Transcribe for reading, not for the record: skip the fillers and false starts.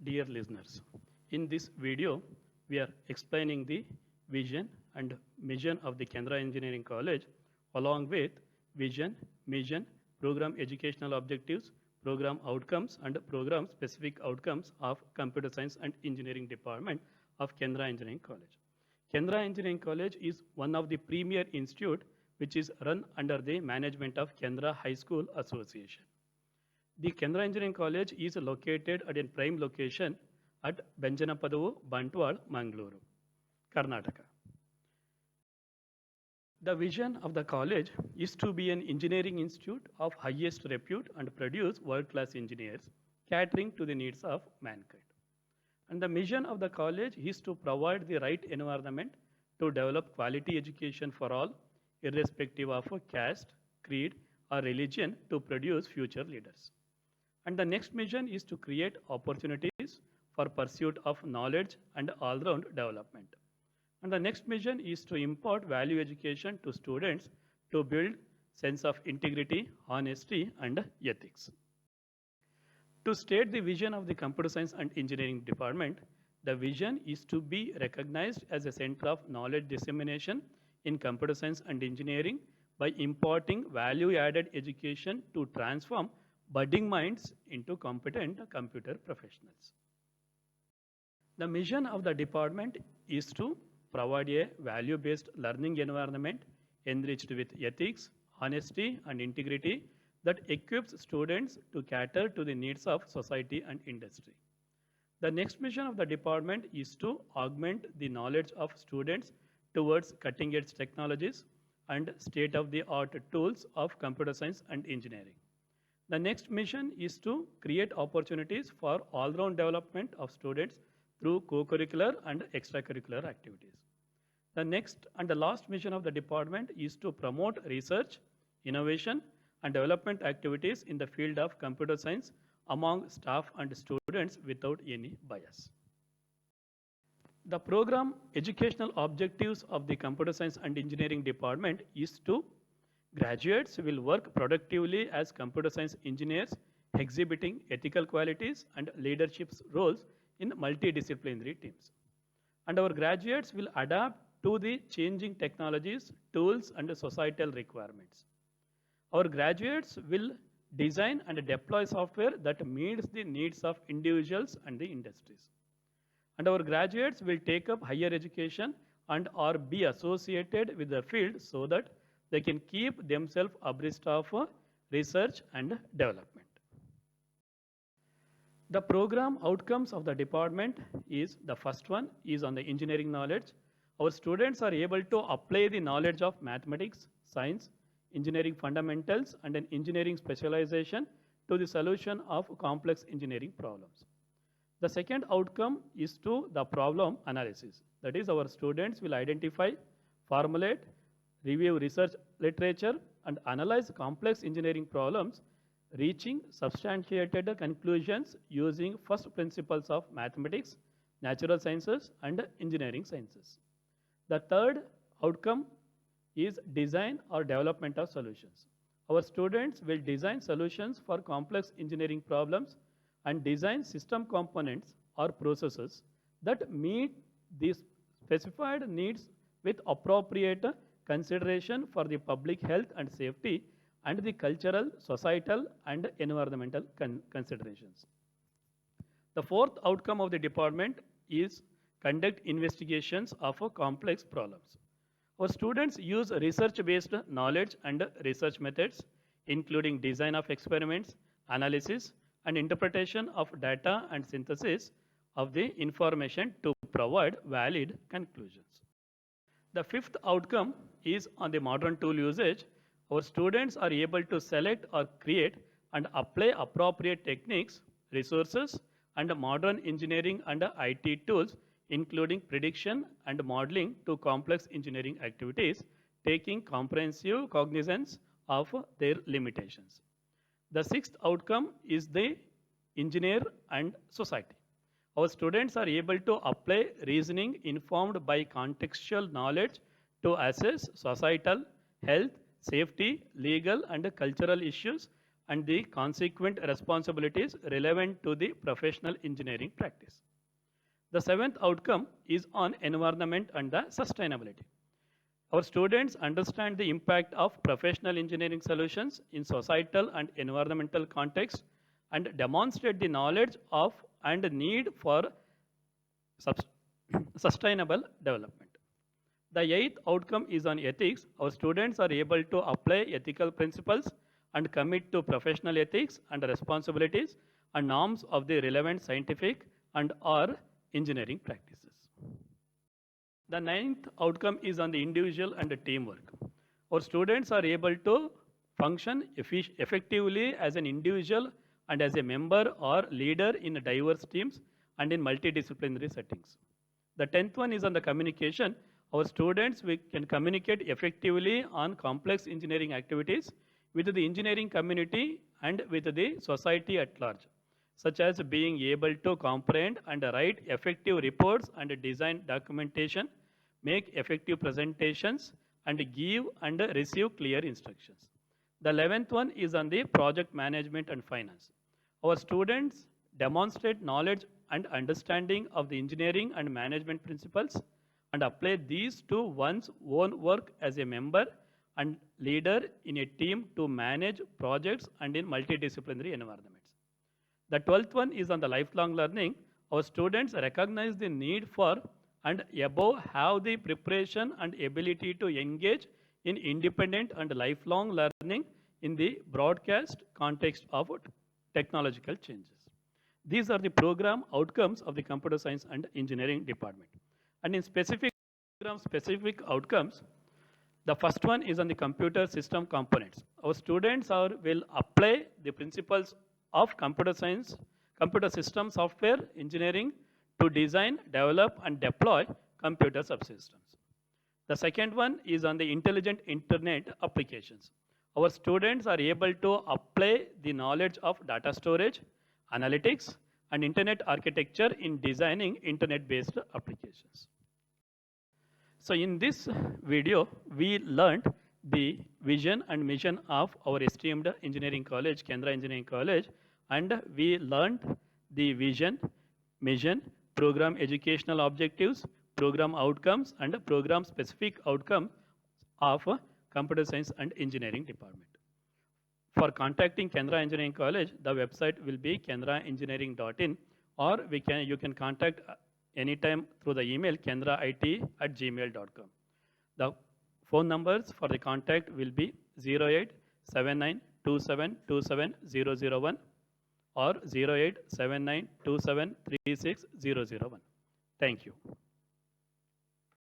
Dear listeners, in this video, we are explaining the vision and mission of the Kendra Engineering College along with vision, mission, program educational objectives, program outcomes and program specific outcomes of Computer Science and Engineering Department of Kendra Engineering College. Kendra Engineering College is one of the premier institute which is run under the management of Kendra High School Association. The Kendra Engineering College is located at a prime location at Benjanapadavu, Bantwal, Mangaluru, Karnataka. The vision of the college is to be an engineering institute of highest repute and produce world-class engineers catering to the needs of mankind. And the mission of the college is to provide the right environment to develop quality education for all, irrespective of caste, creed, or religion to produce future leaders. And the next mission is to create opportunities for pursuit of knowledge and all-round development. And the next mission is to impart value education to students to build sense of integrity, honesty, and ethics. To state the vision of the Computer Science and Engineering Department, the vision is to be recognized as a center of knowledge dissemination in computer science and engineering by imparting value-added education to transform budding minds into competent computer professionals. The mission of the department is to provide a value-based learning environment enriched with ethics, honesty, and integrity that equips students to cater to the needs of society and industry. The next mission of the department is to augment the knowledge of students towards cutting-edge technologies and state-of-the-art tools of computer science and engineering. The next mission is to create opportunities for all-round development of students through co-curricular and extracurricular activities. The next and the last mission of the department is to promote research, innovation, and development activities in the field of computer science among staff and students without any bias. The program educational objectives of the Computer Science and Engineering Department is to graduates will work productively as computer science engineers, exhibiting ethical qualities and leadership roles in multidisciplinary teams. And our graduates will adapt to the changing technologies, tools, and societal requirements. Our graduates will design and deploy software that meets the needs of individuals and the industries. And our graduates will take up higher education and or be associated with the field so that they can keep themselves abreast of research and development. The program outcomes of the department is the first one is on the engineering knowledge. Our students are able to apply the knowledge of mathematics, science, engineering fundamentals, and an engineering specialization to the solution of complex engineering problems. The second outcome is to the problem analysis. That is, our students will identify, formulate, review research literature, and analyze complex engineering problems, reaching substantiated conclusions using first principles of mathematics, natural sciences, and engineering sciences. The third outcome is design or development of solutions. Our students will design solutions for complex engineering problems and design system components or processes that meet these specified needs with appropriate consideration for the public health and safety and the cultural, societal, and environmental considerations. The fourth outcome of the department is conduct investigations of complex problems. Our students use research-based knowledge and research methods, including design of experiments, analysis, and interpretation of data and synthesis of the information to provide valid conclusions. The fifth outcome is on the modern tool usage. Our students are able to select or create and apply appropriate techniques, resources, and modern engineering and IT tools, including prediction and modeling to complex engineering activities, taking comprehensive cognizance of their limitations. The sixth outcome is the engineer and society. Our students are able to apply reasoning informed by contextual knowledge to assess societal, health, safety, legal, and cultural issues and the consequent responsibilities relevant to the professional engineering practice. The seventh outcome is on environment and the sustainability. Our students understand the impact of professional engineering solutions in societal and environmental context and demonstrate the knowledge of and need for sustainable development. The eighth outcome is on ethics. Our students are able to apply ethical principles and commit to professional ethics and responsibilities and norms of the relevant scientific and or engineering practices. The ninth outcome is on the individual and the teamwork. Our students are able to function effectively as an individual and as a member or leader in diverse teams and in multidisciplinary settings. The 10th one is on the communication. Our students can communicate effectively on complex engineering activities with the engineering community and with the society at large, such as being able to comprehend and write effective reports and design documentation, make effective presentations, and give and receive clear instructions. The 11th one is on the project management and finance. Our students demonstrate knowledge and understanding of the engineering and management principles and apply these to one's own work as a member and leader in a team to manage projects and in multidisciplinary environments. The 12th one is on the lifelong learning. Our students recognize the need for and above have the preparation and ability to engage in independent and lifelong learning in the broadcast context of technological changes. These are the program outcomes of the computer science and engineering department. And in specific outcomes, the first one is on the computer system components. Our students will apply the principles of computer science, computer system software engineering to design, develop, and deploy computer subsystems. The second one is on the intelligent internet applications. Our students are able to apply the knowledge of data storage, analytics, and internet architecture in designing internet-based applications. So in this video, we learned the vision and mission of our esteemed engineering college, Kendra Engineering College, and we learned the vision, mission, program educational objectives, program outcomes, and program specific outcome of computer science and engineering department. For contacting Kendra Engineering College, the website will be kendraengineering.in, or you can contact anytime through the email kendrait@gmail.com. The phone numbers for the contact will be 087927270001 or 087927360001. Thank you.